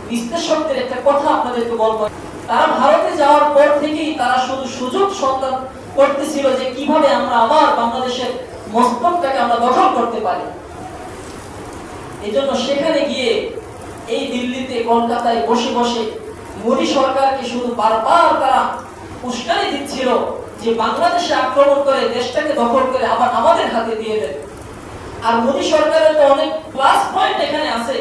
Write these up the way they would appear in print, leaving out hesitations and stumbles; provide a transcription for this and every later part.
বিশ্লেষকদের একটা কথা আপনাদেরকে বলবো, তারা ভারতে যাওয়ার পর থেকেই তারা শুধু সুযোগ সন্ধান করতেছিল যে কিভাবে আমরা আবার বাংলাদেশের মস্তকটাকে আমরা দখল করতে পারি। এই জন্য সেখানে গিয়ে এই দিল্লিতে কলকাতায় বসে বসে মোদী সরকারকে শুধু বারবার তারা উস্কানি দিচ্ছিল যে বাংলাদেশে আক্রমণ করে দেশটাকে দখল করে আবার আমাদের হাতে দিয়ে দেন। আর মোদী সরকারের তো অনেক প্লাস পয়েন্ট এখানে আছে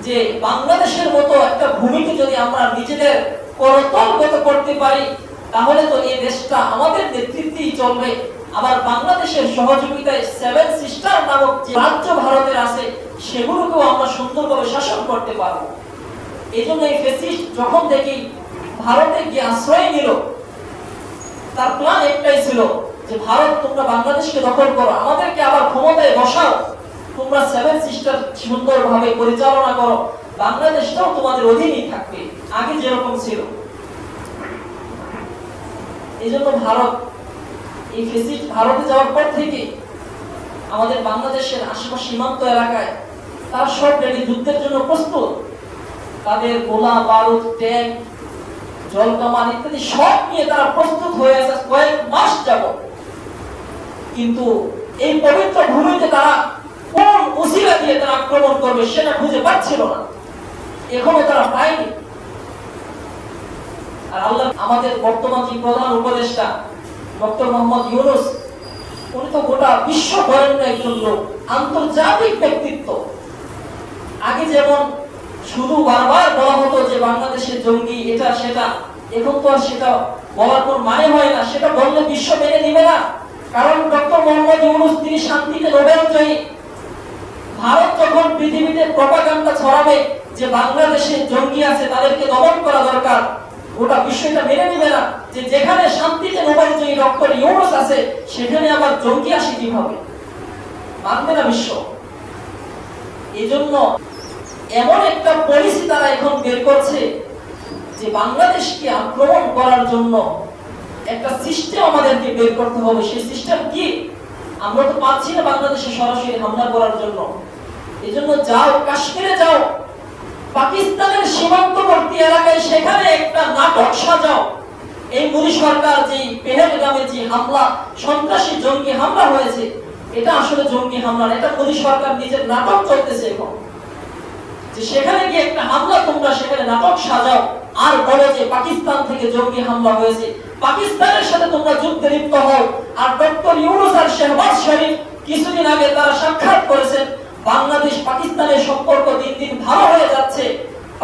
যে বাংলাদেশের মতো একটা ভূমিকে যদি আমরা নিজেদের করতলগত করতে পারি তাহলে তো এই দেশটা আমাদের নেতৃত্বেই চলবে। আবার বাংলাদেশের সহযোগিতায় সেভেন সিস্টার নামক যে রাজ্য ভারতের আছে সেগুলোকেও আমরা সুন্দরভাবে শাসন করতে পারবো। এই জন্য এই ফ্যাসিস্ট যখন দেখি ভারতে গিয়ে আশ্রয় নিল, তার প্ল্যান একটাই ছিল যে ভারত তোমরা বাংলাদেশকে দখল করো, আমাদেরকে আবার ক্ষমতায় বসাও, তোমরা সেভেন সিস্টার সুন্দরভাবে পরিচালনা করো, বাংলাদেশটাও তোমাদের অধীনেই থাকবে আগে যেরকম ছিল। এই জন্য ভারত এই ফ্যাসিস্ট ভারতে যাওয়ার পর থেকে আমাদের বাংলাদেশের আশেপাশে সীমান্ত এলাকায় তারা সব রেডি, যুদ্ধের জন্য প্রস্তুত। তাদের গোলা বারুদ, ট্যাঙ্ক, জলকামান ইত্যাদি সব নিয়ে তারা প্রস্তুত হয়ে আছে কয়েক মাস যাবত। কিন্তু এই পবিত্র ভূমিতে তারা কোন উসিলা দিয়ে তারা আক্রমণ করবে সেটা খুঁজে পাচ্ছিল না, এখনো তারা পায়নি। আর আল্লাহ আমাদের বর্তমান যে প্রধান উপদেষ্টা ডক্টর মোহাম্মদ ইউনূস, উনি তো গোটা বিশ্ব বরেণ্য একজন লোক, আন্তর্জাতিক ব্যক্তিত্ব। আগে যেমন শুধু বারবার বলা হতো যে বাংলাদেশের জঙ্গি এটা সেটা, এখন তো আর সেটা বলার কোন মানে হয় না, সেটা বললে বিশ্ব মেনে নেবে না। কারণ ডক্টর মোহাম্মদ ইউনূস তিনি শান্তিতে নোবেল জয়ী। ভারত যখন পৃথিবীতে প্রপাগান্ডা ছড়াবে যে বাংলাদেশে জঙ্গি আছে তাদেরকে দমন করা দরকার, গোটা বিষয়টা মেনে নেবে না যে যেখানে শান্তিতে নোবেল জয়ী ডক্টর ইউনূস আছে সেখানে আবার জঙ্গি আসে কিভাবে, মানবে না বিশ্ব। এজন্য এমন একটা পলিসি তারা এখন বের করছে যে বাংলাদেশকে আক্রমণ করার জন্য একটা সিস্টেম আমাদেরকে বের করতে হবে। সেই সিস্টেম কি? আমরা তো পাচ্ছি না বাংলাদেশে সরাসরি হামলা করার জন্য। এজন্য যাও, কাশ্মীরে যাও, পাকিস্তানের সীমান্তবর্তী এলাকায় সেখানে একটা নাটক সাজাও। এই মোদী সরকার যে পেহেলগামে যে হামলা, সন্ত্রাসী জঙ্গি হামলা হয়েছে, এটা আসলে জঙ্গি হামলা না, এটা মোদী সরকার নিজের নাটক চলতেছে এখন। যে সেখানে গিয়ে একটা হামলা তোমরা সেখানে নাটক সাজাও আর বলো যে পাকিস্তান থেকে জঙ্গি হামলা হয়েছে, পাকিস্তানের সাথে তোমরা যুদ্ধে লিপ্ত হও। আর ডক্টর ইউনূস আর শাহবাজ শরীফ কিছুদিন আগে তারা সাক্ষাৎ করেছেন, বাংলাদেশ পাকিস্তানের সম্পর্ক দিন দিন ভালো হয়ে যাচ্ছে।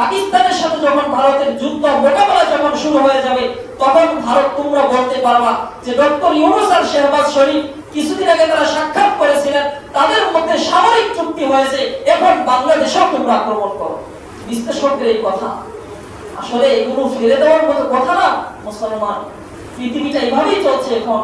পাকিস্তানের সাথে যখন ভারতের যুদ্ধ মোকাবেলা যখন শুরু হয়ে যাবে তখন ভারত তোমরা বলতে পারবা যে ডক্টর ইউনূস আর শাহবাজ শরীফ কিছুদিন আগে তারা সাক্ষাৎ করেছিলেন, তাদের মধ্যে সামরিক চুক্তি হয়েছে, এখন বাংলাদেশেও তোমরা আক্রমণ করো। বিশ্লেষকদের এই কথা আসলে এগুলো ফেলে দেওয়ার মতো কথা না মুসলমান। পৃথিবীটা এভাবেই চলছে এখন।